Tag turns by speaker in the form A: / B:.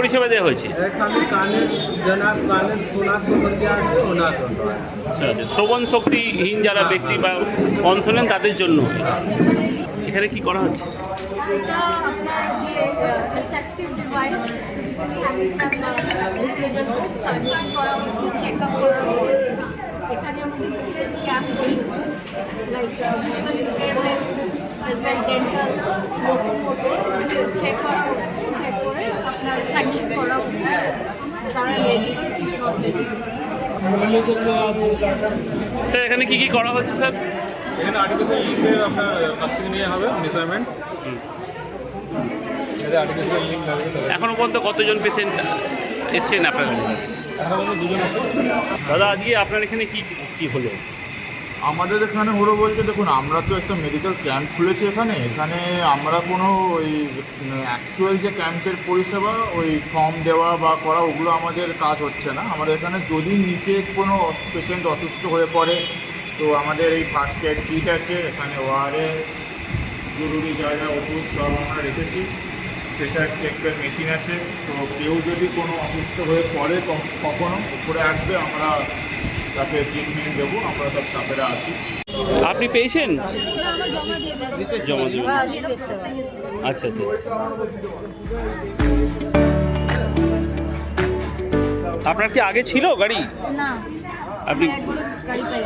A: পরিষেবা দেওয়া হয়েছে?
B: এখানে কানের শোনার সমস্যা আছে, ওনার জন্য আছে।
A: আচ্ছা, শ্রবণ শক্তিহীন যারা ব্যক্তি বা অন্ধ নেন তাদের জন্য এখানে কি করা হচ্ছে?
C: এটা আপনার যে assistive device physically handicap disable surgery করা হচ্ছে, চেক আপ করা হচ্ছে। এখানে আমাদের ডিফারেন্ট ক্যাম্প রয়েছে, লাইক ডেন্টাল চেক করা হচ্ছে, চেক করে আপনার সার্জারি করা হচ্ছে। যারা রেডি
A: স্যার এখানে কি কি করা হচ্ছে স্যার?
D: এখানে আর্টিফিশিয়াল লিম্বের আপনার কাছ থেকে নিয়ে হবে মেজারমেন্ট। আর্টিফিশিয়াল লিম্ব লাগবে।
A: এখনো পর্যন্ত কতজন পেশেন্ট এসছেন আপনার কাছে?
D: এখন পর্যন্ত দুজন আছে।
A: দাদা আজকে আপনার এখানে কি কি হলো?
E: আমাদের এখানে হলো বলতে দেখুন, আমরা তো একটা মেডিকেল ক্যাম্প খুলেছি এখানে আমরা কোনো ওই অ্যাকচুয়াল যে ক্যাম্পের পরিষেবা ওই ফর্ম দেওয়া বা করা ওগুলো আমাদের কাজ হচ্ছে না। আমাদের এখানে যদি নিচে কোনো পেশেন্ট অসুস্থ হয়ে পড়ে তো আমাদের এই ফার্স্ট এড কিট আছে, এখানে ওআরএস জরুরি যা যা ওষুধ সব আমরা রেখেছি, প্রেশার চেকের মেশিন আছে। তো কেউ যদি কোনো অসুস্থ হয়ে পড়ে কখনো উপরে আসবে, আমরা তাকে ট্রিটমেন্ট দেবো, আমরা সব স্টাফেরা আছি।
A: আপনি পেয়েছেন?
C: আমার জমা দিয়ে দেবেন।
A: জমা দেবেন।
C: জেরক্স করতে গেছি।
A: আচ্ছা আচ্ছা। আপনার কি আগে ছিল গাড়ি?
C: না,
A: আপনি
C: আমার একগুলো গাড়ি পাই।